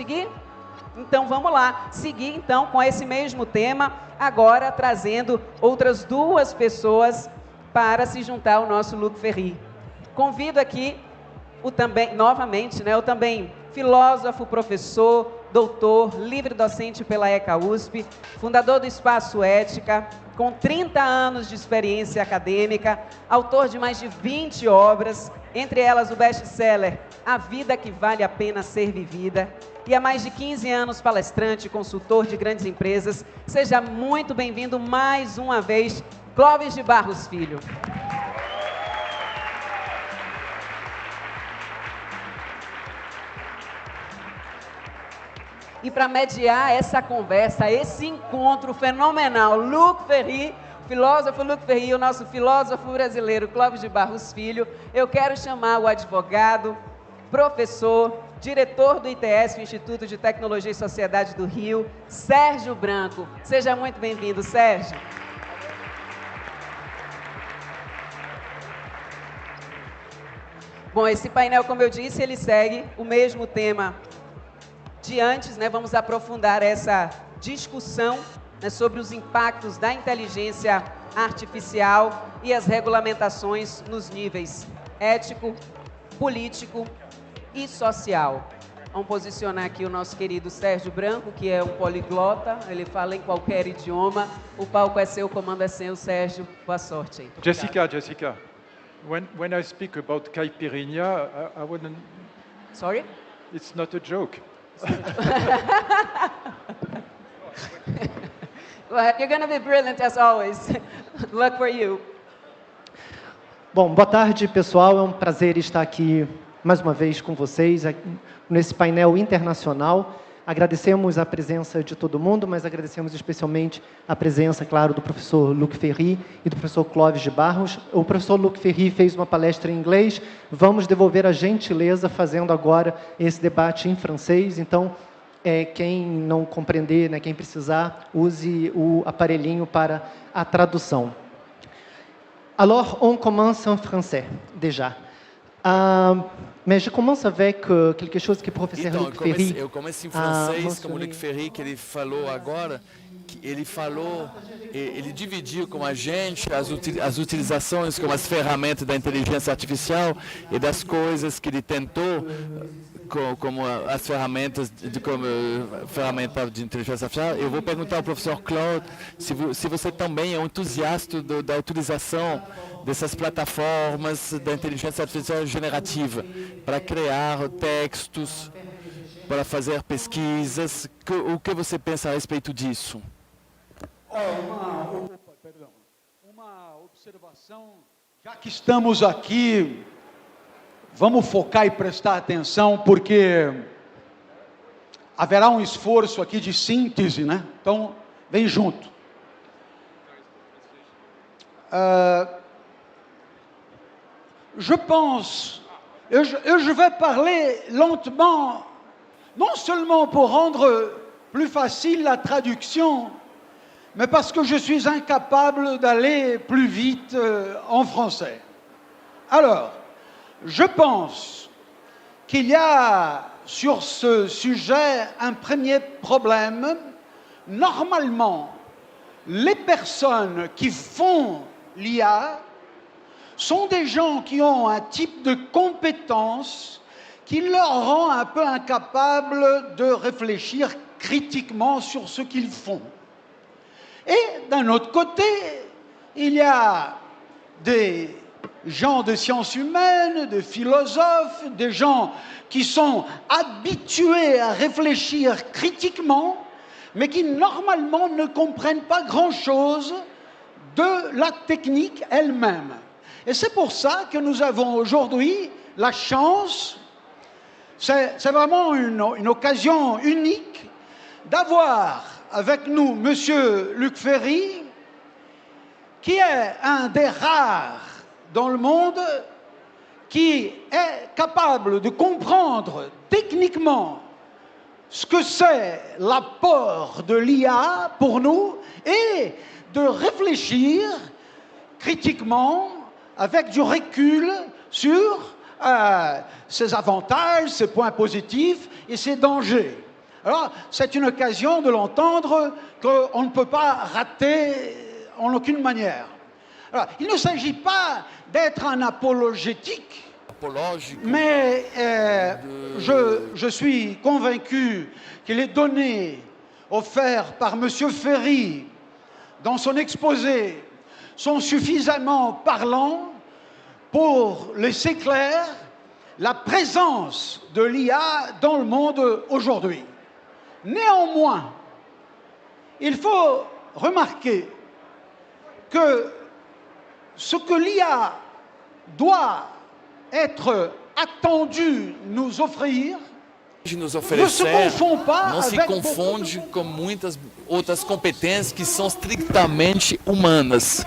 seguir? Então vamos lá, seguir então com esse mesmo tema, agora trazendo outras duas pessoas para se juntar ao nosso Luc Ferry. Convido aqui novamente, o também filósofo, professor, doutor, livre docente pela ECA USP, fundador do Espaço Ética, com 30 anos de experiência acadêmica, autor de mais de 20 obras, entre elas o best-seller A Vida que Vale a Pena Ser Vivida, e há mais de 15 anos palestrante e consultor de grandes empresas. Seja muito bem-vindo mais uma vez, Clóvis de Barros Filho. E para mediar essa conversa, esse encontro fenomenal, Luc Ferry, filósofo Luc Ferry, o nosso filósofo brasileiro Clóvis de Barros Filho, eu quero chamar o advogado, professor, diretor do ITS, o Instituto de Tecnologia e Sociedade do Rio, Sérgio Branco. Seja muito bem-vindo, Sérgio. Bom, esse painel, como eu disse, ele segue o mesmo tema de antes, Vamos aprofundar essa discussão, sobre os impactos da inteligência artificial e as regulamentações nos níveis ético, político e social. Vamos posicionar aqui o nosso querido Sérgio Branco, que é um poliglota, ele fala em qualquer idioma. O palco é seu, o comando é seu, Sérgio. Boa sorte aí. Jessica, when I speak about caipirinha, I wouldn't... Sorry? It's not a joke. Well, you're going to be brilliant as always. Luck for you. Bom, boa tarde, pessoal. É um prazer estar aqui mais uma vez com vocês, nesse painel internacional. Agradecemos a presença de todo mundo, mas agradecemos especialmente a presença, claro, do professor Luc Ferry e do professor Clóvis de Barros. O professor Luc Ferry fez uma palestra em inglês, vamos devolver a gentileza fazendo agora esse debate em francês. Então, quem não compreender, quem precisar, use o aparelhinho para a tradução. Alors, on commence en français, déjà. Mais je commence avec quelque chose que o professor Luc Ferry... Eu começo em francês, como o Luc Ferry, que ele falou agora, que ele dividiu com a gente as utilizações como as ferramentas da inteligência artificial e das coisas que ele tentou, como as ferramentas de inteligência artificial. Eu vou perguntar ao professor Claude se você também é um entusiasta da utilização dessas plataformas da inteligência artificial generativa para criar textos, para fazer pesquisas. O que você pensa a respeito disso? Uma observação, já que estamos aqui, vamos focar e prestar atenção, porque haverá um esforço aqui de síntese, Então, vem junto. Je pense, je vais parler lentement, non seulement pour rendre plus facile la traduction, mais parce que je suis incapable d'aller plus vite en français. Alors, je pense qu'il y a sur ce sujet un premier problème. Normalement, les personnes qui font l'IA sont des gens qui ont un type de compétence qui leur rend un peu incapables de réfléchir critiquement sur ce qu'ils font. Et d'un autre côté, il y a des gens de sciences humaines, des philosophes, des gens qui sont habitués à réfléchir critiquement, mais qui normalement ne comprennent pas grand-chose de la technique elle-même. Et c'est pour ça que nous avons aujourd'hui la chance, c'est vraiment une occasion unique, d'avoir avec nous Monsieur Luc Ferry, qui est un des rares dans le monde qui est capable de comprendre techniquement ce que c'est l'apport de l'IA pour nous et de réfléchir critiquement avec du recul sur ses avantages, ses points positifs et ses dangers. Alors, c'est une occasion de l'entendre qu'on ne peut pas rater en aucune manière. Alors, il ne s'agit pas d'être un apologétique, mais je suis convaincu que les données offertes par M. Ferry dans son exposé sont suffisamment parlants pour laisser clair la présence de l'IA dans le monde aujourd'hui. Néanmoins, il faut remarquer que ce que l'IA doit être attendu nous offrir de nos oferecer não se confunde com muitas outras competências que são estritamente humanas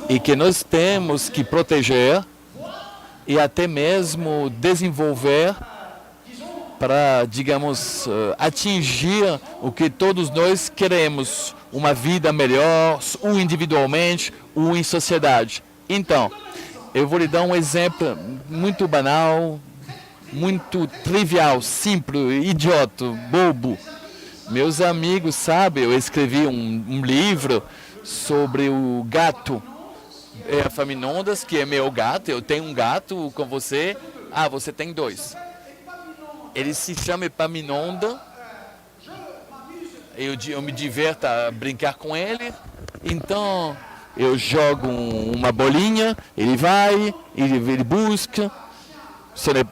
e que nós temos que proteger e até mesmo desenvolver para, digamos, atingir o que todos nós queremos, uma vida melhor, ou individualmente, ou em sociedade. Então, eu vou lhe dar um exemplo muito banal, muito trivial, simples, idiota, bobo. Meus amigos sabem, eu escrevi um livro sobre o gato Epaminondas, que é meu gato. Eu tenho um gato com você. Ah, você tem dois. Ele se chama Epaminonda. Eu me diverto a brincar com ele. Então, eu jogo uma bolinha, ele vai, ele busca.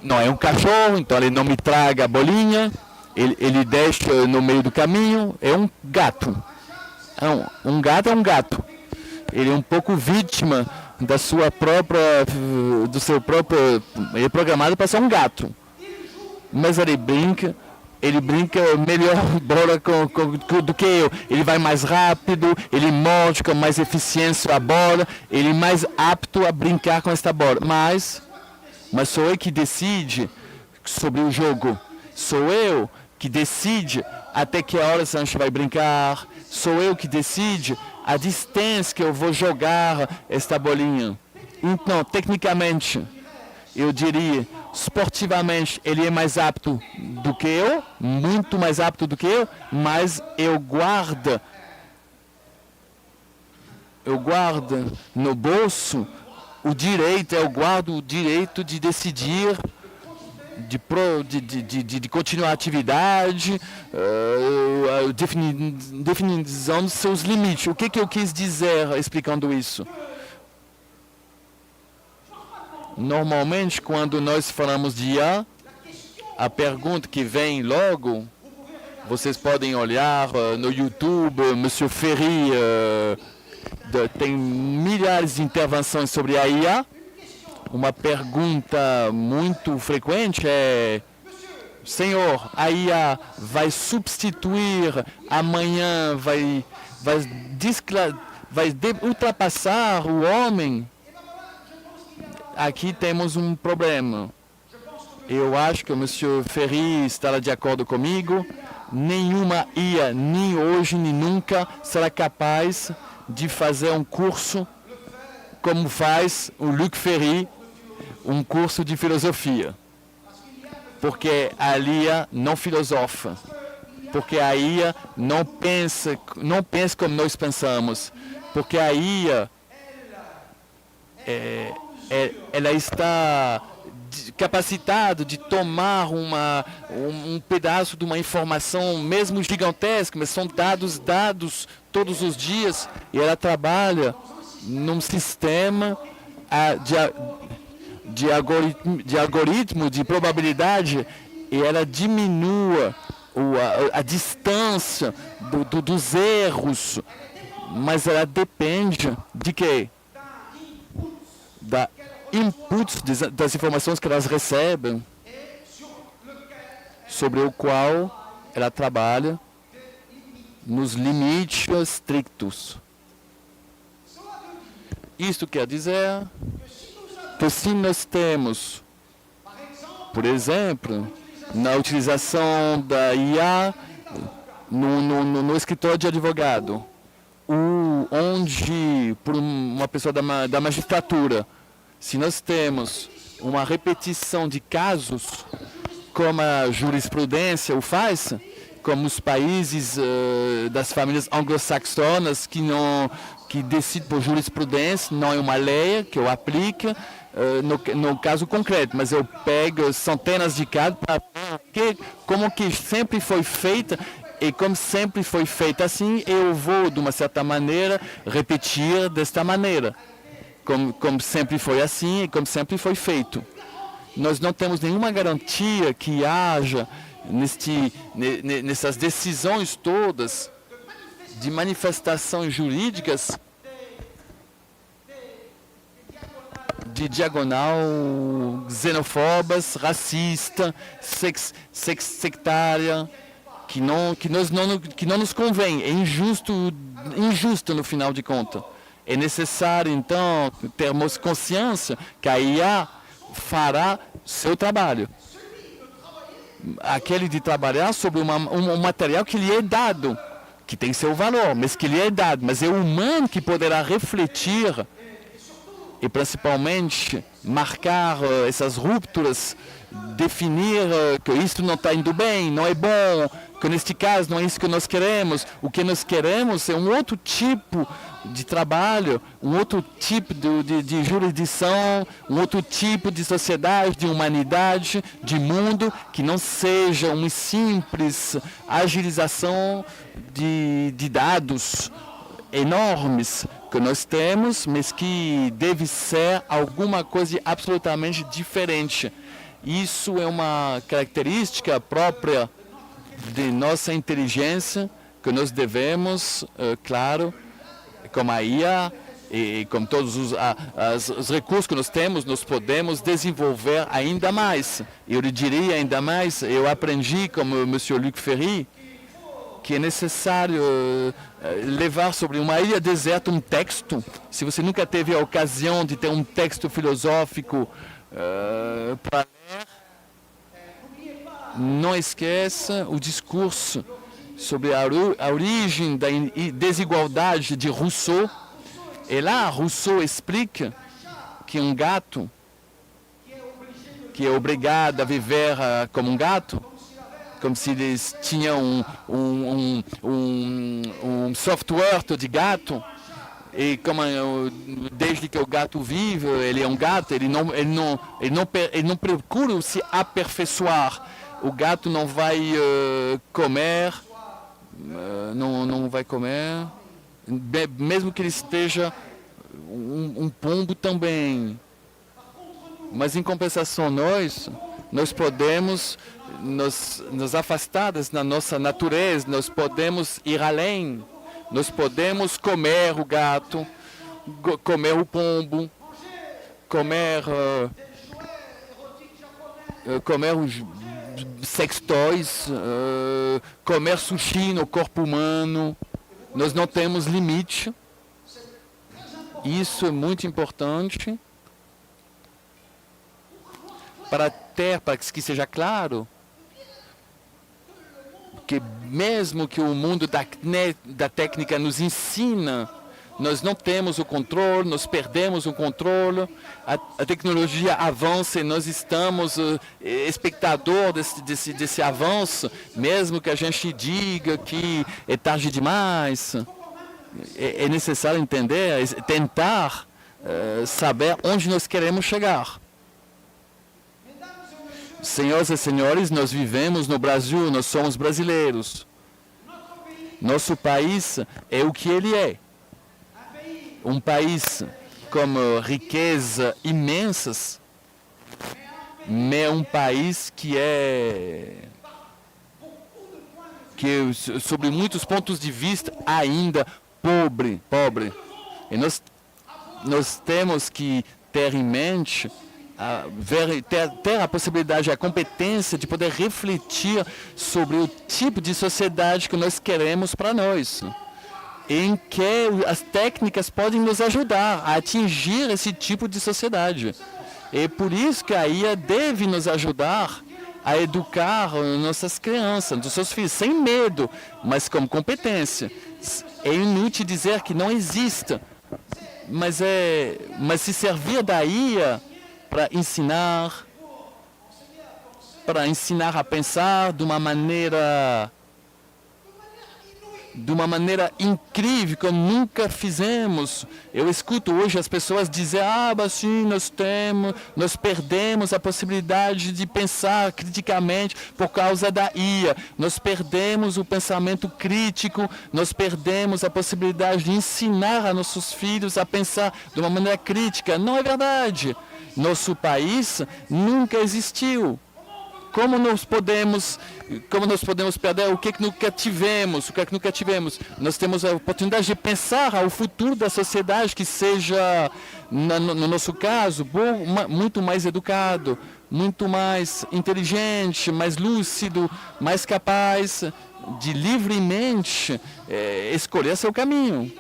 Não é um cachorro, então ele não me traga a bolinha. Ele deixa no meio do caminho. É um gato. Um gato é um gato. Ele é um pouco vítima da sua própria, do seu próprio. Ele é programado para ser um gato. Mas ele brinca melhor bola do que eu. Ele vai mais rápido, ele morde com mais eficiência a bola, ele é mais apto a brincar com esta bola. Mas sou eu que decide sobre o jogo. Sou eu que decide até que horas a gente vai brincar. Sou eu que decide a distância que eu vou jogar esta bolinha. Então, tecnicamente, eu diria, esportivamente, ele é mais apto do que eu, muito mais apto do que eu, mas eu guardo no bolso o direito, eu guardo o direito de decidir, de continuar a atividade, definição dos seus limites. O que eu quis dizer explicando isso? Normalmente, quando nós falamos de IA, a pergunta que vem logo, vocês podem olhar no YouTube, M. Ferry tem milhares de intervenções sobre a IA. Uma pergunta muito frequente é: Senhor, a IA vai substituir, amanhã vai ultrapassar o homem? Aqui temos um problema. Eu acho que o Monsieur Ferry estará de acordo comigo. Nenhuma IA, nem hoje, nem nunca, será capaz de fazer um curso como faz o Luc Ferry, um curso de filosofia. Porque a IA não filosofa. Porque a IA não pensa como nós pensamos. Porque a IA ela está capacitada de tomar um pedaço de uma informação, mesmo gigantesca, mas são dados todos os dias, e ela trabalha num sistema de algoritmo de probabilidade, e ela diminua a distância dos erros, mas ela depende de quê? Da inputs das informações que elas recebem, sobre o qual ela trabalha nos limites estritos. Isto quer dizer que se nós temos, por exemplo, na utilização da IA no escritório de advogado, onde, por uma pessoa da magistratura, se nós temos uma repetição de casos, como a jurisprudência o faz, como os países das famílias anglo-saxonas que decidem por jurisprudência, não é uma lei que eu aplique no caso concreto, mas eu pego centenas de casos para ver como que sempre foi feita. E como sempre foi feito assim, eu vou, de uma certa maneira, repetir desta maneira. Como sempre foi assim e como sempre foi feito. Nós não temos nenhuma garantia que haja nessas decisões todas de manifestações jurídicas de diagonal xenofobas, racista, sectária, que não nos convém, é injusto no final de contas. É necessário, então, termos consciência que a IA fará seu trabalho. Aquele de trabalhar sobre um material que lhe é dado, que tem seu valor, mas que lhe é dado. Mas é o humano que poderá refletir e, principalmente, marcar essas rupturas, definir que isso não está indo bem, não é bom, que neste caso não é isso que nós queremos. O que nós queremos é um outro tipo de trabalho, um outro tipo de jurisdição, um outro tipo de sociedade, de humanidade, de mundo, que não seja uma simples agilização de dados enormes que nós temos, mas que deve ser alguma coisa absolutamente diferente. Isso é uma característica própria de nossa inteligência que nós devemos, claro, como a IA e com todos os recursos que nós temos, nós podemos desenvolver ainda mais. Eu lhe diria ainda mais, eu aprendi como o Monsieur Luc Ferry, que é necessário levar sobre uma ilha deserta um texto. Se você nunca teve a ocasião de ter um texto filosófico para ler, não esqueça o discurso sobre a origem da desigualdade de Rousseau. E lá Rousseau explica que um gato que é obrigado a viver como um gato, como se eles tinham um software de gato, e como desde que o gato vive, ele é um gato, ele não procura se aperfeiçoar. O gato não vai comer, não vai comer, mesmo que ele esteja um pombo também. Mas em compensação nós podemos nos afastar da nossa natureza, nós podemos ir além, nós podemos comer o gato, comer o pombo, comer os sextoys, comer sushi no corpo humano. Nós não temos limite. Isso é muito importante para que seja claro que mesmo que o mundo da técnica nos ensina, nós não temos o controle, nós perdemos o controle, a tecnologia avança e nós estamos espectador desse avanço, mesmo que a gente diga que é tarde demais. É necessário entender, tentar saber onde nós queremos chegar. Senhoras e senhores, nós vivemos no Brasil, nós somos brasileiros. Nosso país é o que ele é. Um país com riqueza imensas, mas é um país que sobre muitos pontos de vista, ainda pobre. E nós temos que ter em mente, ter a possibilidade, a competência de poder refletir sobre o tipo de sociedade que nós queremos para nós, em que as técnicas podem nos ajudar a atingir esse tipo de sociedade. É por isso que a IA deve nos ajudar a educar nossas crianças, nossos filhos, sem medo, mas com competência. É inútil dizer que não exista, mas se servir da IA para ensinar a pensar de uma maneira de uma maneira incrível, como nunca fizemos. Eu escuto hoje as pessoas dizer, mas sim, nós perdemos a possibilidade de pensar criticamente por causa da IA. Nós perdemos o pensamento crítico, nós perdemos a possibilidade de ensinar a nossos filhos a pensar de uma maneira crítica. Não é verdade. Nosso país nunca existiu. Como nós podemos perder o que nunca tivemos? Nós temos a oportunidade de pensar ao futuro da sociedade que seja, no nosso caso, muito mais educado, muito mais inteligente, mais lúcido, mais capaz de livremente escolher seu caminho.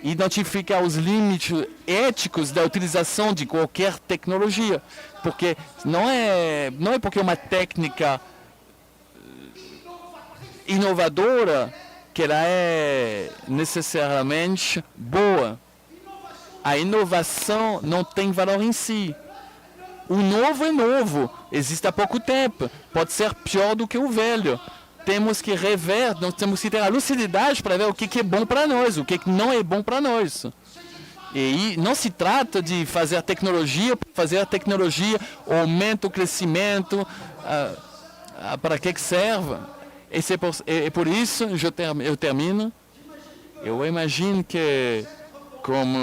Identificar os limites éticos da utilização de qualquer tecnologia, porque não é porque uma técnica inovadora que ela é necessariamente boa. A inovação não tem valor em si. O novo é novo, existe há pouco tempo, pode ser pior do que o velho. Temos que rever, nós temos que ter a lucidez para ver o que é bom para nós, o que não é bom para nós. E não se trata de fazer a tecnologia aumenta o crescimento, para que serve? É por isso, eu termino, eu imagino que, como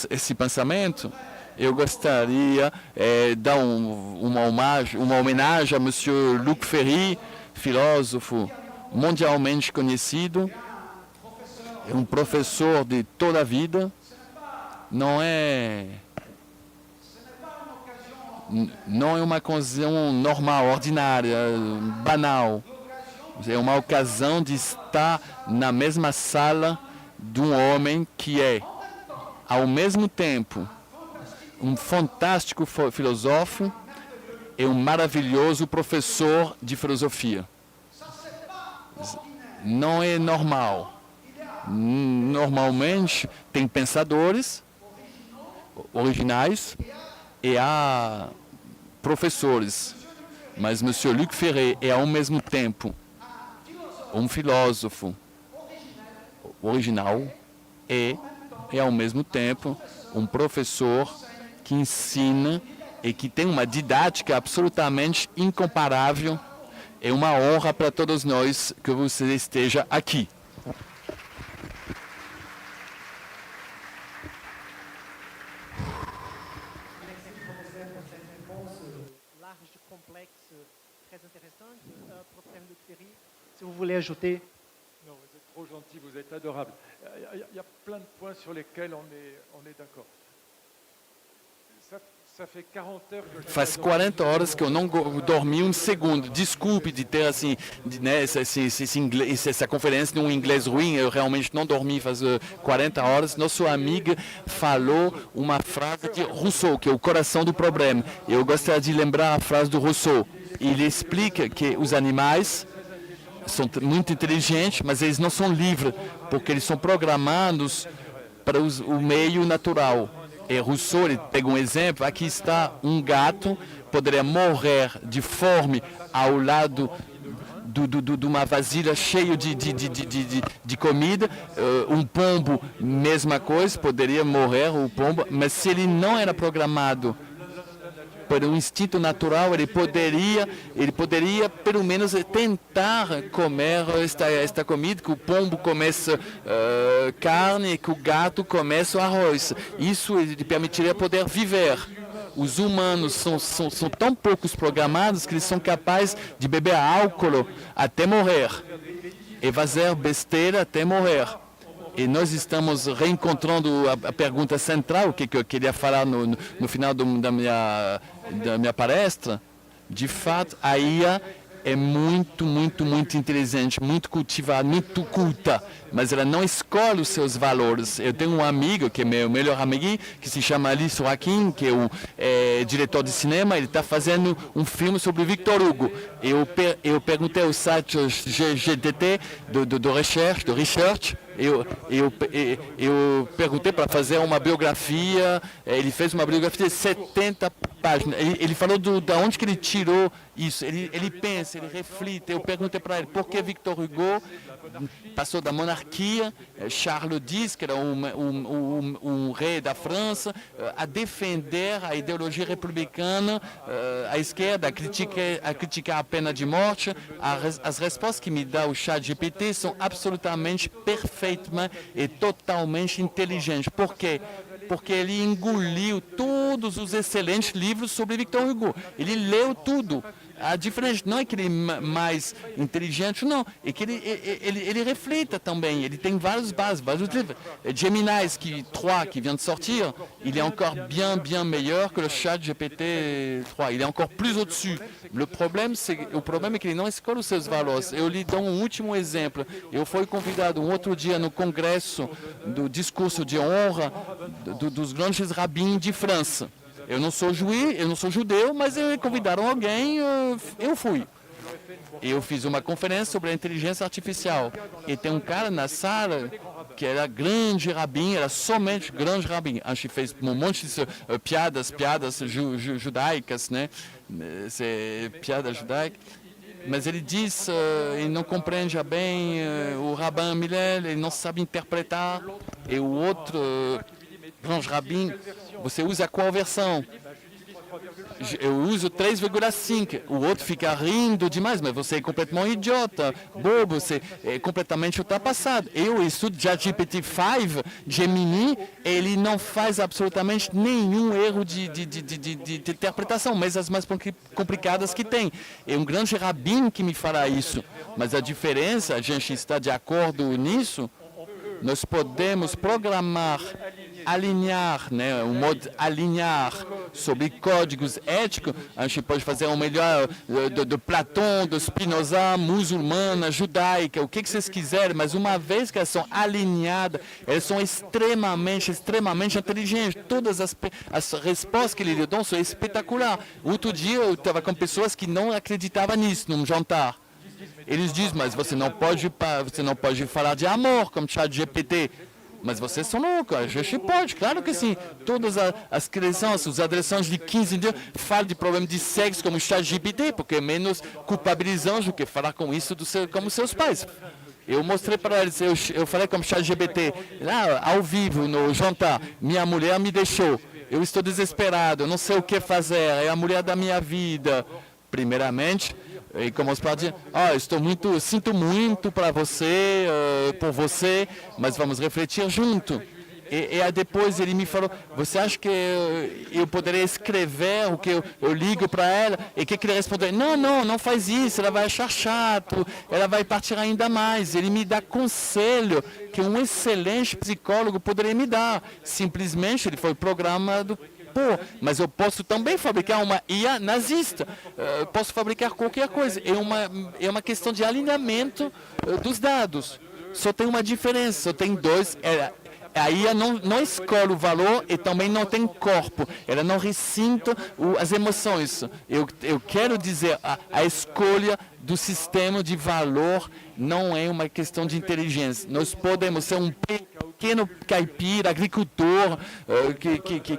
esse pensamento, eu gostaria de dar uma homenagem a Monsieur Luc Ferry, filósofo mundialmente conhecido, é um professor de toda a vida, não é uma ocasião normal, ordinária, banal, é uma ocasião de estar na mesma sala de um homem que é, ao mesmo tempo, um fantástico filósofo, é um maravilhoso professor de filosofia. Não é normal. Normalmente tem pensadores originais e há professores. Mas Monsieur Luc Ferry é ao mesmo tempo um filósofo original e ao mesmo tempo um professor que ensina e que tem uma didática absolutamente incomparável. É uma honra para todos nós que você esteja aqui. Se vous voulez ajouter. Non, vous êtes trop gentil, vous êtes adorable. Il y a plein de points sur lesquels on est d'accord. Faz 40 horas que eu não dormi um segundo. Desculpe de ter assim, essa conferência num inglês ruim. Eu realmente não dormi faz 40 horas. Nosso amigo falou uma frase de Rousseau, que é o coração do problema. Eu gostaria de lembrar a frase do Rousseau. Ele explica que os animais são muito inteligentes, mas eles não são livres, porque eles são programados para o meio natural. E Rousseau ele pega um exemplo, aqui está um gato, poderia morrer de fome ao lado de uma vasilha cheia de comida, um pombo, mesma coisa, poderia morrer o pombo, mas se ele não era programado por um instinto natural, ele poderia pelo menos tentar comer esta comida, que o pombo comece carne e que o gato comece arroz. Isso lhe permitiria poder viver. Os humanos são tão poucos programados que eles são capazes de beber álcool até morrer e fazer besteira até morrer. E nós estamos reencontrando a pergunta central, que eu queria falar no final da minha palestra. De fato, a IA é muito inteligente, muito cultivada, muito culta, mas ela não escolhe os seus valores. Eu tenho um amigo, que é meu melhor amigo, que se chama Ali Sourakin, que é diretor de cinema. Ele está fazendo um filme sobre Victor Hugo. Eu perguntei ao site GGTT do Research, eu perguntei para fazer uma biografia. Ele fez uma biografia de 70 páginas. Ele falou de onde que ele tirou isso. Ele pensa, ele reflete. Eu perguntei para ele por que Victor Hugo passou da monarquia, Charles X, que era rei da França, a defender a ideologia republicana, a esquerda, a criticar a pena de morte. As respostas que me dá o ChatGPT são absolutamente perfeitas e totalmente inteligentes. Por quê? Porque ele engoliu todos os excelentes livros sobre Victor Hugo. Ele leu tudo. A diferença não é que ele é mais inteligente, não. É que ele reflita também. Ele tem vários bases, vários livros. Gemini 3, qui vient de sortir, il est encore bien meilleur que le ChatGPT 3. Il est encore plus au-dessus. O problema é que ele não escolhe os seus valores. Eu lhe dou um último exemplo. Eu fui convidado um outro dia no congresso do discurso de honra dos grandes rabins de França. Eu não sou judeu, mas convidaram alguém, eu fui. Eu fiz uma conferência sobre a inteligência artificial. E tem um cara na sala que era grande rabin, era somente grande rabin. A gente fez um monte de piadas judaicas, né? Piada judaica. Mas ele diz, ele não compreende bem o Rabban Hillel, ele não sabe interpretar. E o outro grande rabin, você usa qual versão? Eu uso 3,5. O outro fica rindo demais, mas você é completamente idiota, bobo, você é completamente ultrapassado. Eu estudo GPT-5, Gemini, ele não faz absolutamente nenhum erro de interpretação, mas as mais complicadas que tem. É um grande rabino que me fará isso. Mas a diferença, a gente está de acordo nisso, nós podemos programar, alinhar, né, um modo alinhar sobre códigos éticos. A gente pode fazer um melhor de Platão, de Spinoza, muçulmana, judaica, o que vocês quiserem, mas uma vez que elas são alinhadas, elas são extremamente inteligentes. Todas as respostas que eles dão são espetaculares. Outro dia eu estava com pessoas que não acreditavam nisso, num jantar. Eles dizem, mas você não pode falar de amor como ChatGPT. Mas vocês são loucos, a gente pode, claro que sim. Todas as crianças, os adolescentes de 15 anos falam de problema de sexo como ChatGPT, porque é menos culpabilizante do que falar com isso como seus pais. Eu mostrei para eles, eu falei como ChatGPT, lá ao vivo, no jantar, minha mulher me deixou, eu estou desesperado, eu não sei o que fazer, é a mulher da minha vida. Primeiramente, e como os pais dizem, sinto muito para você, por você, mas vamos refletir junto. E aí depois ele me falou, você acha que eu poderia escrever o que eu ligo para ela? E o que ele respondeu? Não faz isso, ela vai achar chato, ela vai partir ainda mais. Ele me dá conselho que um excelente psicólogo poderia me dar. Simplesmente ele foi programado. Mas eu posso também fabricar uma IA nazista, posso fabricar qualquer coisa. É uma questão de alinhamento dos dados. Só tem uma diferença, só tem dois. A IA não escolhe o valor e também não tem corpo. Ela não ressinta as emoções. Eu quero dizer, a escolha do sistema de valor não é uma questão de inteligência. Nós podemos ser um pequeno caipira, agricultor,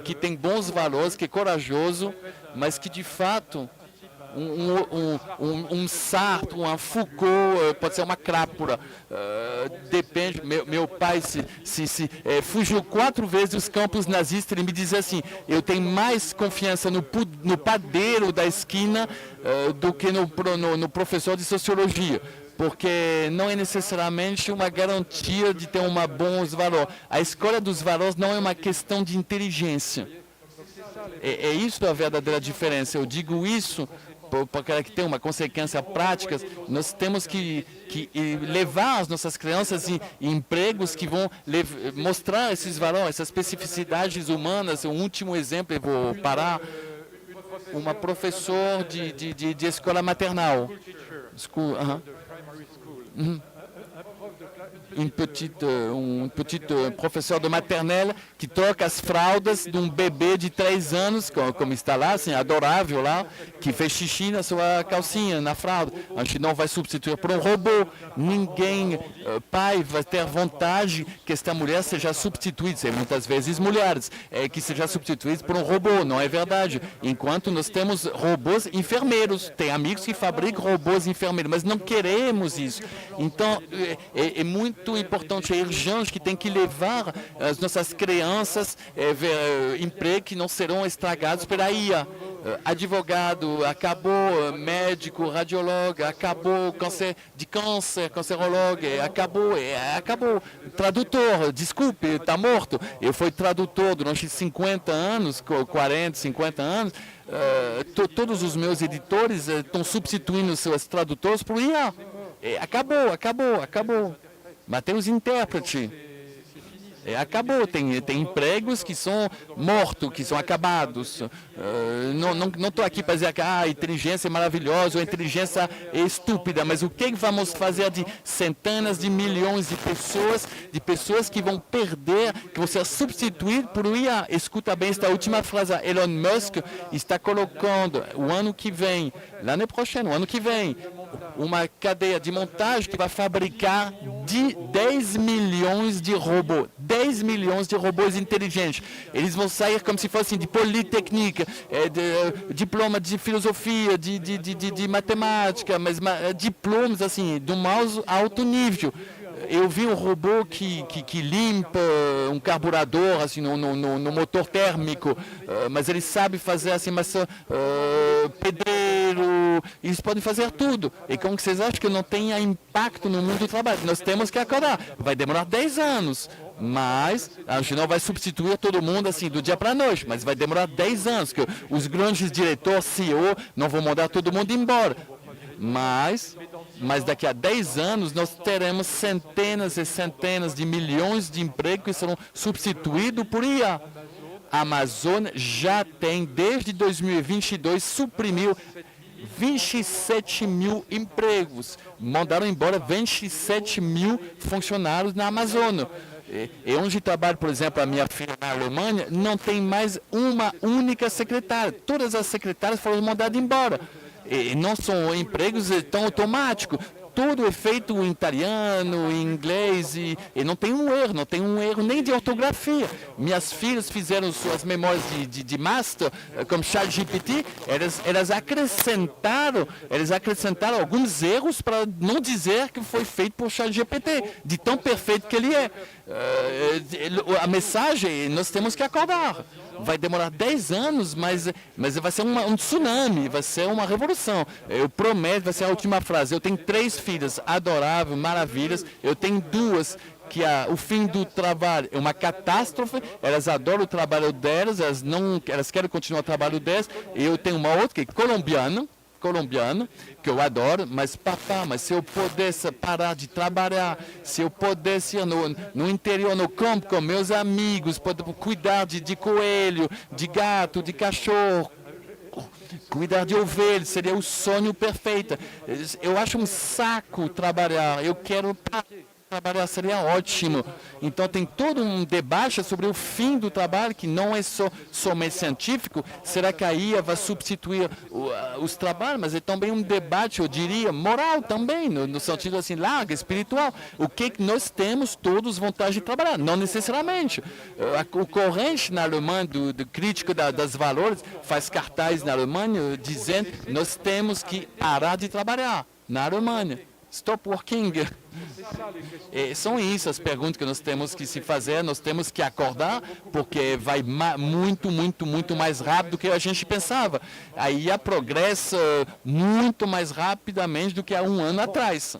que tem bons valores, que é corajoso, mas que de fato um Sartre, um Foucault, pode ser uma crápula. Depende. Meu pai fugiu 4 vezes dos campos nazistas. Ele me dizia assim: eu tenho mais confiança no padeiro da esquina do que no professor de sociologia. Porque não é necessariamente uma garantia de ter bons valores. A escolha dos valores não é uma questão de inteligência. É isso a verdadeira diferença. Eu digo isso porque que tem uma consequência prática. Nós temos que levar as nossas crianças em empregos que vão mostrar esses valores, essas especificidades humanas. Um último exemplo, eu vou parar. Uma professora de escola maternal. um professor de maternelle que troca as fraldas de um bebê de 3 anos, como está lá, assim, adorável lá, que fez xixi na sua calcinha, na fralda. A gente não vai substituir por um robô. Ninguém, pai, vai ter vontade que esta mulher seja substituída, muitas vezes mulheres, que seja substituída por um robô. Não é verdade. Enquanto nós temos robôs enfermeiros, tem amigos que fabricam robôs enfermeiros, mas não queremos isso. Então, é muito importante, é urgente que tem que levar as nossas crianças empregos que não serão estragados pela IA. Advogado, acabou, médico, radiólogo, acabou, cancerólogo, acabou. Tradutor, desculpe, está morto. Eu fui tradutor durante 50 anos, 40, 50 anos. Todos os meus editores estão substituindo seus tradutores por IA. Acabou. Mas tem os intérpretes. Acabou, tem empregos que são mortos, que são acabados. Não estou aqui para dizer que a inteligência é maravilhosa, ou a inteligência é estúpida, mas o que vamos fazer de centenas de milhões de pessoas que vão perder, que vão ser substituídas por IA? Escuta bem esta última frase. Elon Musk está colocando o ano que vem, o ano que vem, uma cadeia de montagem que vai fabricar 10 milhões de robôs. 10 milhões de robôs inteligentes. Eles vão sair como se fossem de Politécnica, diploma de filosofia, de matemática, mas diplomas assim, do mais alto nível. Eu vi um robô que limpa um carburador assim, no motor térmico, mas ele sabe fazer assim, pedreiro, eles podem fazer tudo. E como que vocês acham que não tenha impacto no mundo do trabalho? Nós temos que acordar. Vai demorar 10 anos. Mas a gente não vai substituir todo mundo assim do dia para a noite, mas vai demorar 10 anos, que os grandes diretores, CEO, não vão mandar todo mundo embora. Mas daqui a 10 anos nós teremos centenas e centenas de milhões de empregos que serão substituídos por IA. A Amazon já tem, desde 2022, suprimiu 27 mil empregos. Mandaram embora 27 mil funcionários na Amazônia. E onde trabalho, por exemplo, a minha filha na Alemanha, não tem mais uma única secretária. Todas as secretárias foram mandadas embora. E não são empregos tão automáticos. Tudo é feito em italiano, em inglês, e não tem um erro nem de ortografia. Minhas filhas fizeram suas memórias de master, como ChatGPT, elas acrescentaram alguns erros para não dizer que foi feito por ChatGPT, de tão perfeito que ele é. A mensagem, nós temos que acordar. Vai demorar 10 anos, mas vai ser um tsunami, vai ser uma revolução. Eu prometo, vai ser a última frase. Eu tenho 3 filhas adoráveis, maravilhas. Eu tenho 2 que o fim do trabalho é uma catástrofe. Elas adoram o trabalho delas, elas querem continuar o trabalho delas. E eu tenho uma outra que é colombiana, que eu adoro, mas se eu pudesse parar de trabalhar, se eu pudesse ir no interior, no campo, com meus amigos, cuidar de coelho, de gato, de cachorro, cuidar de ovelhas, seria o sonho perfeito. Eu acho um saco trabalhar, eu quero trabalhar, seria ótimo. Então tem todo um debate sobre o fim do trabalho, que não é somente científico. Será que a IA vai substituir os trabalhos? Mas é também um debate, eu diria, moral também, no sentido assim, largo, espiritual. O que nós temos todos vontade de trabalhar? Não necessariamente. O corrente na Alemanha, do crítico das valores, faz cartaz na Alemanha dizendo nós temos que parar de trabalhar na Alemanha. Stop working. São isso as perguntas que nós temos que se fazer, nós temos que acordar, porque vai muito mais rápido do que a gente pensava. A IA progressa muito mais rapidamente do que há um ano atrás.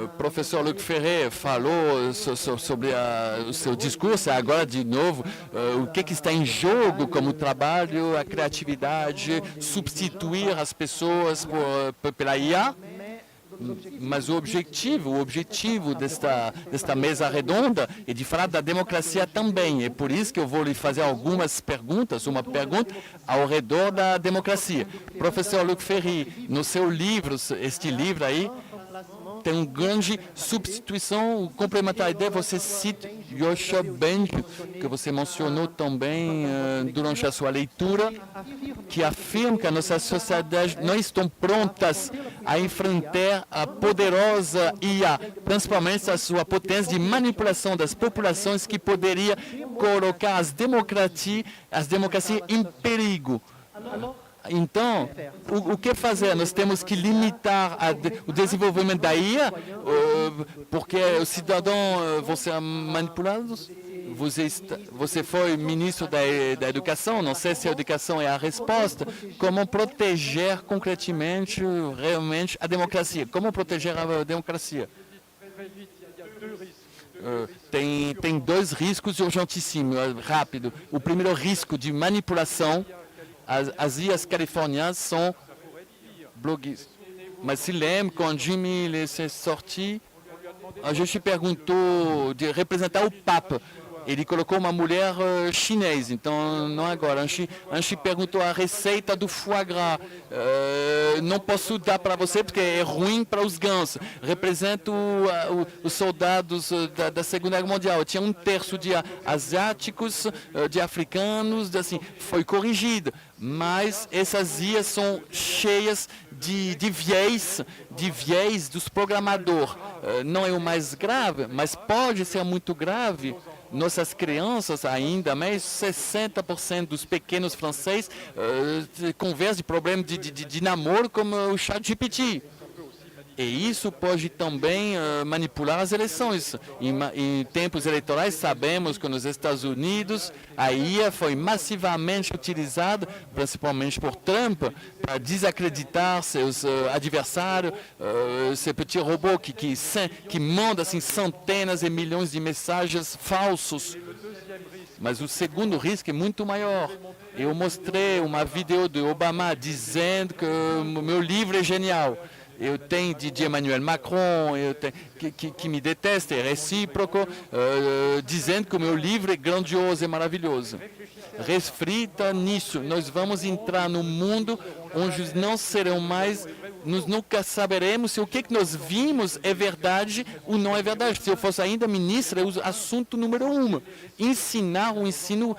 O professor Luc Ferry falou sobre o seu discurso, agora de novo, o que está em jogo como trabalho, a criatividade, substituir as pessoas pela IA. Mas o objetivo desta mesa redonda é de falar da democracia também. É por isso que eu vou lhe fazer algumas perguntas, uma pergunta ao redor da democracia. Professor Luc Ferry, no seu livro, este livro aí, tem uma grande substituição, complementariedade. Você cita Yoshua Bengio, que você mencionou também durante a sua leitura, que afirma que as nossas sociedades não estão prontas a enfrentar a poderosa IA, principalmente a sua potência de manipulação das populações que poderia colocar as democracias em perigo. Então, o que fazer? Nós temos que limitar o desenvolvimento da IA, porque os cidadãos vão ser manipulados. Você foi ministro da Educação, não sei se a educação é a resposta. Como proteger concretamente, realmente, a democracia? Como proteger a democracia? Tem dois riscos urgentíssimos, rápido. O primeiro risco de manipulação. As IAs californianas são blogueiras. Mas se lembra, quando Jimmy laissait sortir, a gente perguntou de representar o Papa. Ele colocou uma mulher chinesa, então não agora. A gente perguntou a receita do foie gras. Não posso dar para você porque é ruim para os gansos. Represento os soldados da Segunda Guerra Mundial. Tinha um terço de asiáticos, de africanos, assim, foi corrigido. Mas essas IAs são cheias de viés dos programadores. Não é o mais grave, mas pode ser muito grave. Nossas crianças, ainda mais 60% dos pequenos franceses conversam de problema de namoro como o ChatGPT. E isso pode também manipular as eleições. Em tempos eleitorais, sabemos que nos Estados Unidos a IA foi massivamente utilizada, principalmente por Trump, para desacreditar seus adversários, esse petit robô que manda assim, centenas de milhões de mensagens falsos. Mas o segundo risco é muito maior. Eu mostrei uma vídeo do Obama dizendo que o meu livro é genial. Eu tenho de Emmanuel Macron, que me detesta, é recíproco, dizendo que o meu livro é grandioso e maravilhoso. Reflita nisso. Nós vamos entrar num mundo onde não serão mais, nós nunca saberemos se o que nós vimos é verdade ou não é verdade. Se eu fosse ainda ministra, é o assunto número 1. Ensinar o ensino,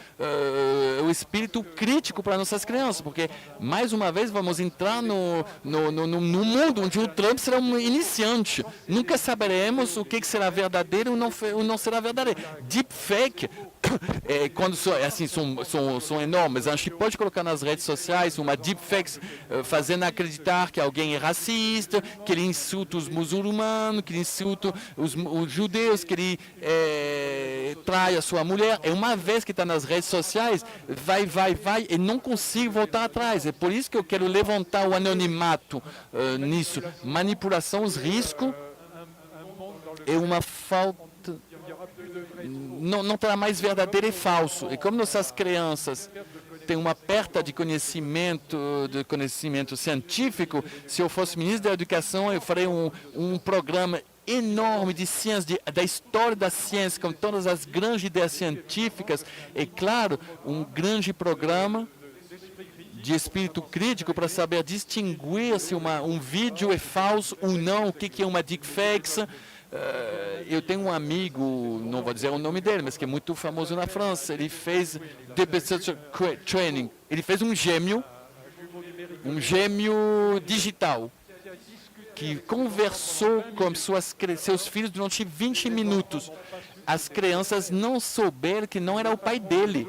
o espírito crítico para nossas crianças, porque, mais uma vez, vamos entrar no mundo onde o Trump será um iniciante. Nunca saberemos o que será verdadeiro ou não será verdadeiro. Deepfake, quando assim, são enormes, a gente pode colocar nas redes sociais uma deepfake fazendo acreditar que alguém é racista, que ele insulta os muçulmanos, que ele insulta os judeus, que ele trai a sua mulher. E uma vez que está nas redes sociais, vai, e não consigo voltar atrás. É por isso que eu quero levantar o anonimato nisso. Manipulação, os riscos, é uma falta. Não terá mais verdadeiro e falso. E como nossas crianças têm uma perda de conhecimento científico, se eu fosse ministro da Educação, eu faria um programa enorme de ciência, da história da ciência, com todas as grandes ideias científicas. E, claro, um grande programa de espírito crítico para saber distinguir se um vídeo é falso ou não, o que é uma deepfake. Eu tenho um amigo, não vou dizer o nome dele, mas que é muito famoso na França. Ele fez DPC Training. Ele fez um gêmeo digital, que conversou com seus filhos durante 20 minutos. As crianças não souberam que não era o pai dele.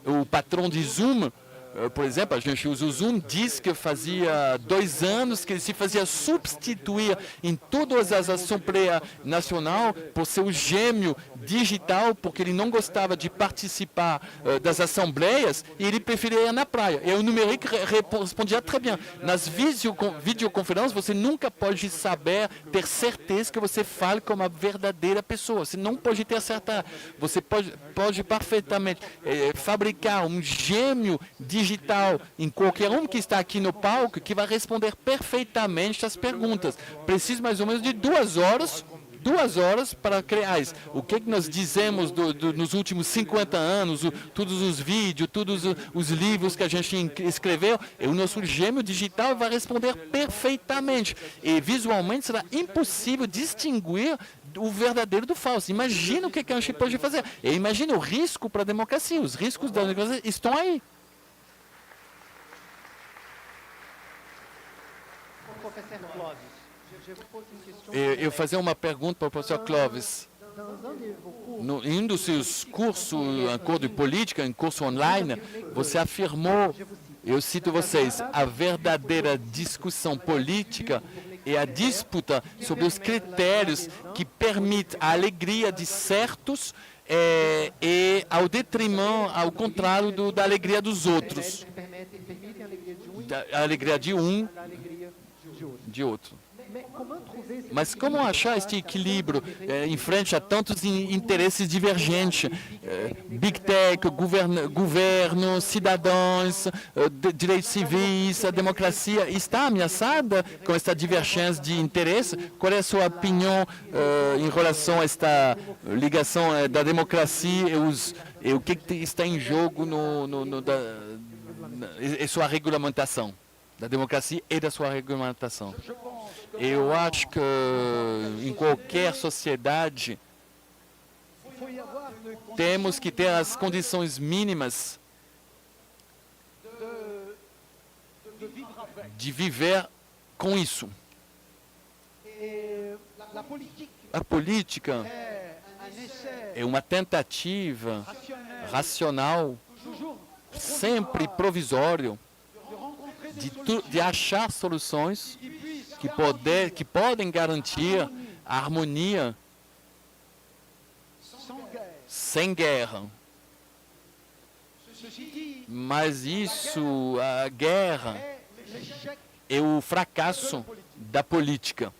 O patrão de Zoom, por exemplo, a gente usa o Zoom, diz que fazia 2 anos que ele se fazia substituir em todas as Assembleias Nacionais por seu gêmeo digital, porque ele não gostava de participar das assembleias e ele preferia ir na praia. E o numérico respondia très bien. Nas videoconferências, você nunca pode ter certeza que você fala como uma verdadeira pessoa. Você não pode ter certeza. Você pode perfeitamente fabricar um gêmeo digital digital em qualquer um que está aqui no palco que vai responder perfeitamente as perguntas. Preciso mais ou menos de 2 horas para criar isso. O que nós dizemos nos últimos 50 anos, todos os vídeos, todos os livros que a gente escreveu, o nosso gêmeo digital vai responder perfeitamente. E visualmente será impossível distinguir o verdadeiro do falso. Imagina o que a gente pode fazer. E imagina o risco para a democracia. Os riscos da democracia estão aí. Eu fazer uma pergunta para o professor Clovis. Em um dos seus cursos, em curso de política, em curso online, você afirmou, eu cito vocês, a verdadeira discussão política é a disputa sobre os critérios que permitem a alegria de certos e ao detrimento, ao contrário da alegria dos outros. A alegria de um, de outro. Mas como achar este equilíbrio em frente a tantos interesses divergentes? Big Tech, governo, cidadãos, direitos civis, a democracia está ameaçada com esta divergência de interesse? Qual é a sua opinião em relação a esta ligação da democracia e o que está em jogo em sua regulamentação? Da democracia e da sua regulamentação. Eu acho que em qualquer sociedade temos que ter as condições mínimas de viver com isso. A política é uma tentativa racional, sempre provisória, de achar soluções que podem garantir a harmonia sem guerra. Mas a guerra é o fracasso da política.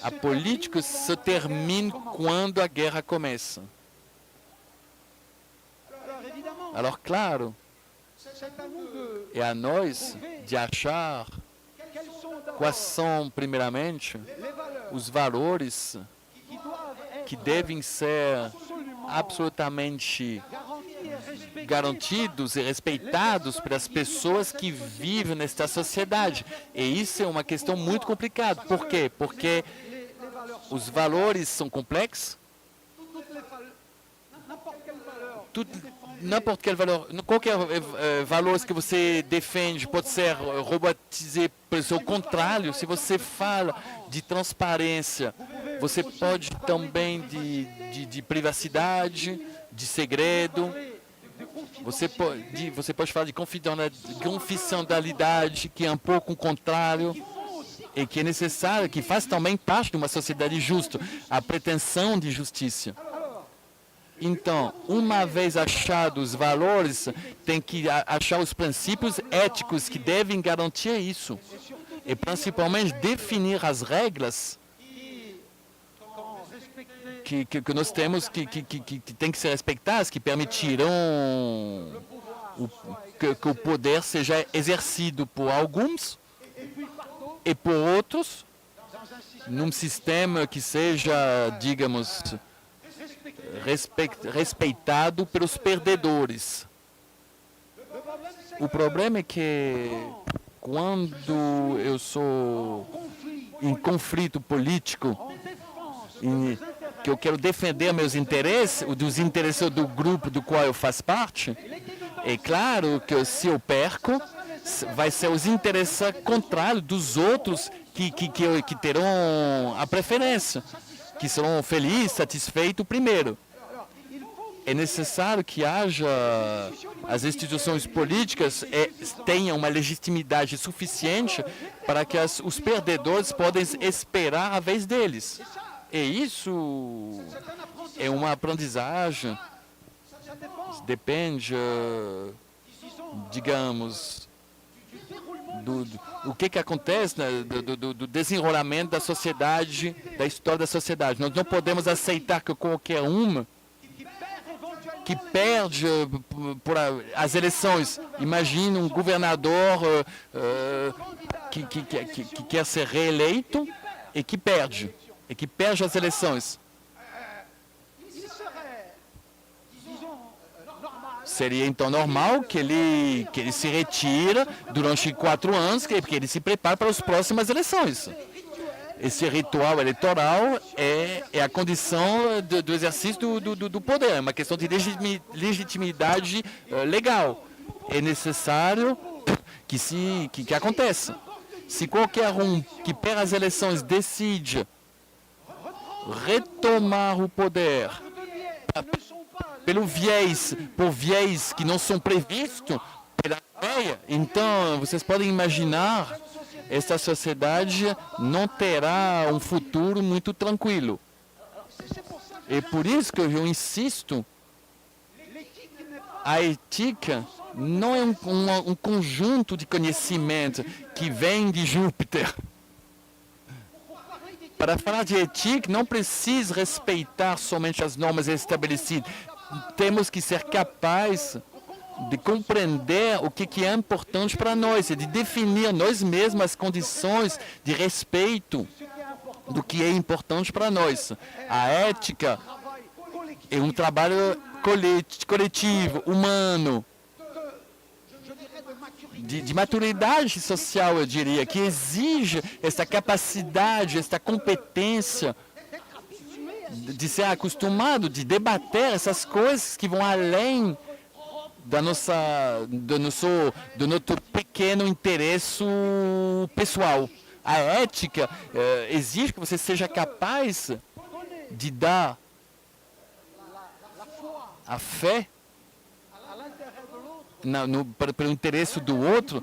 A política se termina quando a guerra começa. Alors, claro, é a nós de achar quais são, primeiramente, os valores que devem ser absolutamente garantidos e respeitados pelas pessoas que vivem nesta sociedade. E isso é uma questão muito complicada. Por quê? Porque os valores são complexos. Qualquer valor que você defende pode ser robotizado pelo seu contrário. Se você fala de transparência, você pode também de privacidade, de segredo. Você pode falar de confidencialidade, que é um pouco o contrário, e que é necessário, que faz também parte de uma sociedade justa, a pretensão de justiça. Então, uma vez achados os valores, tem que achar os princípios éticos que devem garantir isso. E, principalmente, definir as regras que nós temos, que tem que ser respeitadas, que permitirão que o poder seja exercido por alguns e por outros, num sistema que seja, digamos, respeitado pelos perdedores. O problema é que quando eu sou em conflito político, que eu quero defender meus interesses, dos interesses do grupo do qual eu faço parte, é claro que se eu perco, vai ser os interesses contrários dos outros que terão a preferência, que serão felizes, satisfeitos primeiro. É necessário que haja as instituições políticas tenham uma legitimidade suficiente para que os perdedores possam esperar a vez deles. E isso é uma aprendizagem. Depende, digamos, o que acontece, né, do desenrolamento da sociedade, da história da sociedade. Nós não podemos aceitar que qualquer uma que perde por as eleições. Imagine um governador que quer ser reeleito e que perde as eleições. Seria então normal que ele se retire durante 4 anos, porque ele se prepara para as próximas eleições. Esse ritual eleitoral é a condição do exercício do poder, é uma questão de legitimidade legal. É necessário que aconteça. Se qualquer um que perde as eleições decide retomar o poder por viés que não são previstos pela lei, então vocês podem imaginar, esta sociedade não terá um futuro muito tranquilo. É por isso que eu insisto, a ética não é um conjunto de conhecimento que vem de Júpiter. Para falar de ética, não precisa respeitar somente as normas estabelecidas. Temos que ser capazes de compreender o que é importante para nós, de definir nós mesmos as condições de respeito do que é importante para nós. A ética é um trabalho coletivo, humano, de maturidade social, eu diria, que exige essa capacidade, essa competência de ser acostumado, de debater essas coisas que vão além do nosso pequeno interesse pessoal. A ética exige que você seja capaz de dar a fé pelo interesse do outro,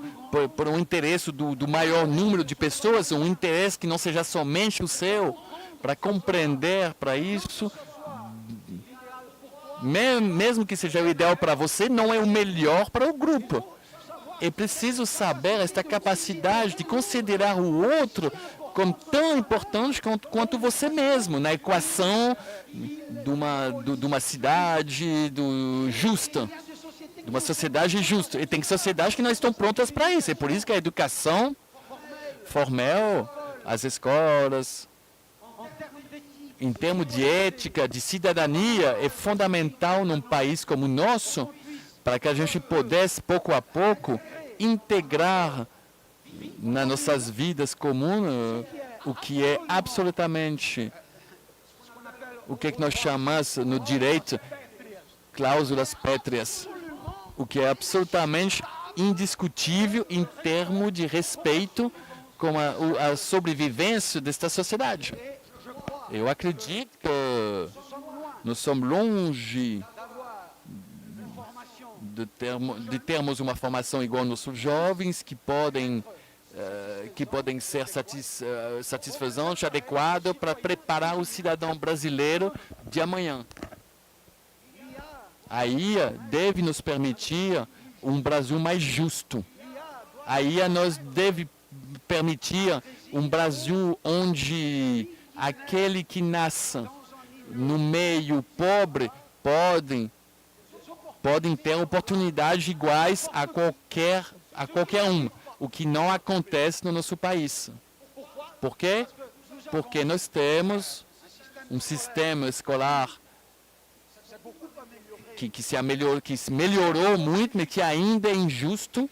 por um interesse do maior número de pessoas, um interesse que não seja somente o seu, para compreender para isso, mesmo que seja o ideal para você, não é o melhor para o grupo. É preciso saber esta capacidade de considerar o outro como tão importante quanto você mesmo, na equação de uma cidade justa, de uma sociedade justa. E tem sociedades que não estão prontas para isso. É por isso que a educação formal, as escolas, em termos de ética, de cidadania, é fundamental num país como o nosso, para que a gente pudesse, pouco a pouco, integrar nas nossas vidas comuns o que é absolutamente, o que nós chamamos no direito, cláusulas pétreas, o que é absolutamente indiscutível em termos de respeito com a sobrevivência desta sociedade. Eu acredito que nós somos longe de termos uma formação igual aos nossos jovens, que podem ser satisfazente, adequado para preparar o cidadão brasileiro de amanhã. A IA deve nos permitir um Brasil mais justo. A IA nos deve permitir um Brasil onde aquele que nasce no meio pobre podem ter oportunidades iguais a qualquer um, o que não acontece no nosso país. Por quê? Porque nós temos um sistema escolar que se melhorou muito, mas que ainda é injusto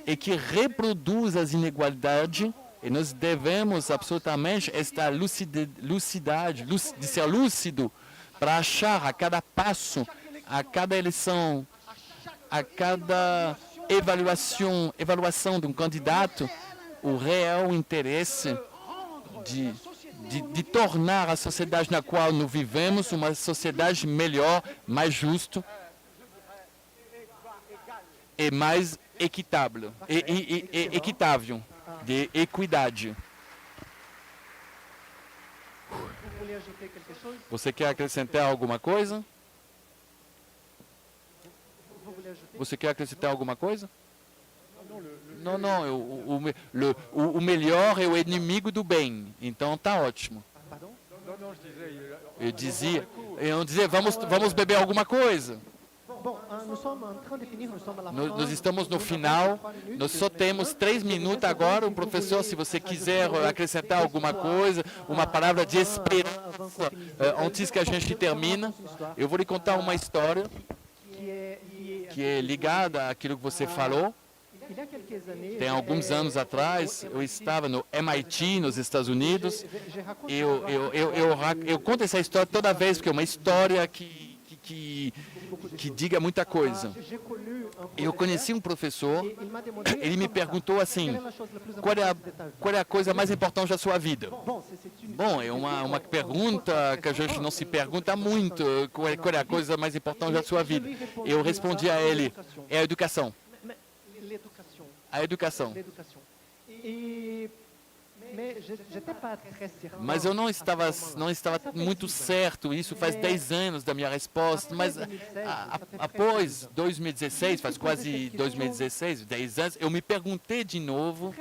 e que reproduz as inigualdades. E nós devemos absolutamente esta lucidez, de ser lúcido, para achar a cada passo, a cada eleição, a cada avaliação de um candidato, o real interesse de tornar a sociedade na qual nós vivemos uma sociedade melhor, mais justa e mais equitável, de equidade. Você quer acrescentar alguma coisa? Você quer acrescentar alguma coisa? Não, o melhor é o inimigo do bem. Então tá ótimo. Eu dizia, Iam dizer, vamos beber alguma coisa. Nós estamos no final, nós só temos 3 minutos agora. O professor, se você quiser acrescentar alguma coisa, uma palavra de esperança, antes que a gente termine, eu vou lhe contar uma história que é ligada àquilo que você falou. Tem alguns anos atrás, eu estava no MIT, nos Estados Unidos. Eu conto essa história toda vez, porque é uma história que diga muita coisa. Eu conheci um professor, ele me perguntou assim, qual é a coisa mais importante da sua vida? Bom, é uma pergunta que a gente não se pergunta muito, qual é a coisa mais importante da sua vida? Eu respondi a ele, é a educação. A educação. Mas eu não estava muito certo, isso faz 10 anos da minha resposta, mas após 2016, faz quase 2016, 10 anos, eu me perguntei de novo,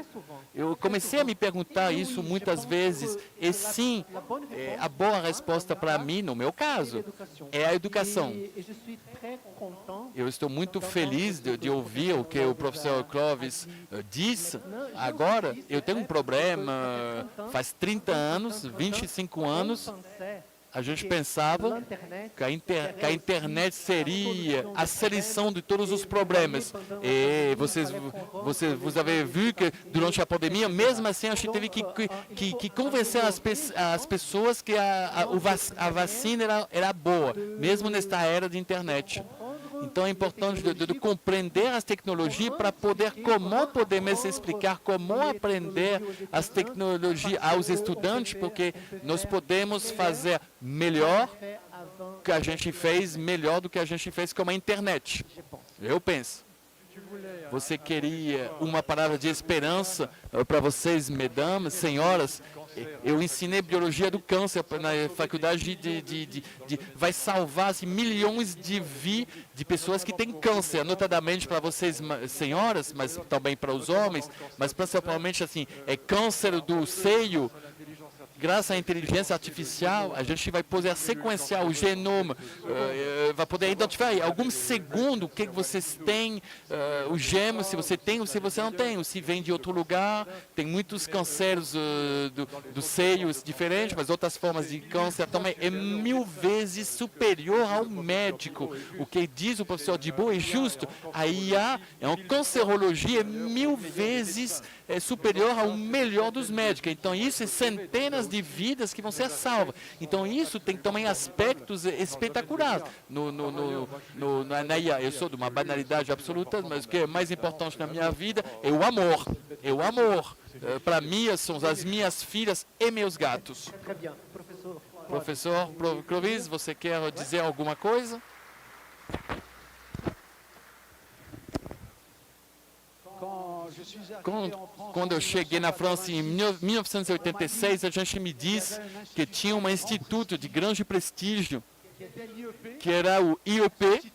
eu comecei a me perguntar isso muitas vezes, e sim, a boa resposta para mim, no meu caso, é a educação. Eu estou muito feliz de ouvir o que o professor Clovis disse. Agora, eu tenho um problema. Faz 30 anos, 25 anos, a gente pensava que a internet seria a solução de todos os problemas. E vocês avez vu que durante a pandemia, mesmo assim, a gente teve que convencer as pessoas que a vacina era boa, mesmo nesta era de internet. Então é importante de compreender as tecnologias para como podemos explicar como aprender as tecnologias aos estudantes, porque nós podemos fazer melhor que a gente fez, melhor do que a gente fez com a internet. Eu penso. Você queria uma palavra de esperança para vocês, mesdames, senhoras? Eu ensinei biologia do câncer na faculdade vai salvar assim, milhões de vidas de pessoas que têm câncer, notadamente para vocês, senhoras, mas também para os homens, mas principalmente assim, é câncer do seio. Graças à inteligência artificial, a gente vai poder sequenciar o genoma, vai poder identificar em alguns segundos o que vocês têm, o gêmeo, se você tem ou se você não tem, ou se vem de outro lugar. Tem muitos cânceres do seios diferentes, mas outras formas de câncer também. É 1000 vezes superior ao médico. O que diz o professor Dibou é justo. A IA é uma cancerologia 1000 vezes superior ao melhor dos médicos. Então, isso é centenas de vidas que vão ser salvas. Então, isso tem também aspectos espetaculares na IA. Eu sou de uma banalidade absoluta, mas o que é mais importante na minha vida é o amor. É o amor. Para mim, são as minhas filhas e meus gatos. Professor Clovis, você quer dizer alguma coisa? Quando eu cheguei na França em 1986, a gente me disse que tinha um instituto de grande prestígio, que era o IEP,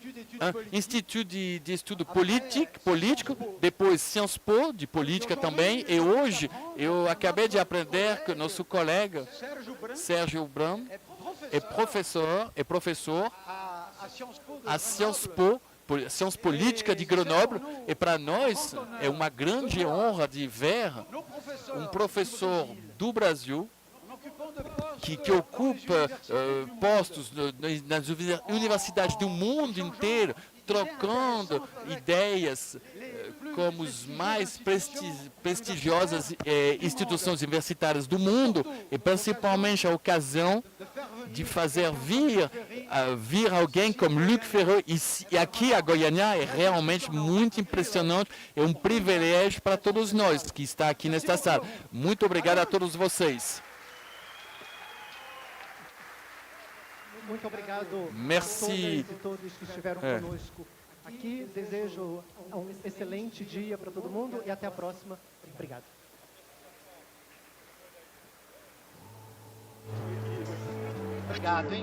Instituto de Estudo Político, depois Sciences Po, de política também, e hoje eu acabei de aprender que nosso colega Sérgio Bram é professor à Sciences Po, Ciência Política de Grenoble, e para nós é uma grande honra de ver um professor do Brasil que ocupa postos nas universidades do mundo inteiro, trocando ideias como as mais prestigiosas instituições universitárias do mundo, e principalmente a ocasião de fazer vir alguém como Luc Ferry e aqui a Goiânia é realmente muito impressionante, é um privilégio para todos nós que está aqui nesta sala. Muito obrigado a todos vocês. Muito obrigado. Merci. A todos que estiveram conosco aqui. Desejo um excelente dia para todo mundo e até a próxima. Obrigado. Obrigado, hein?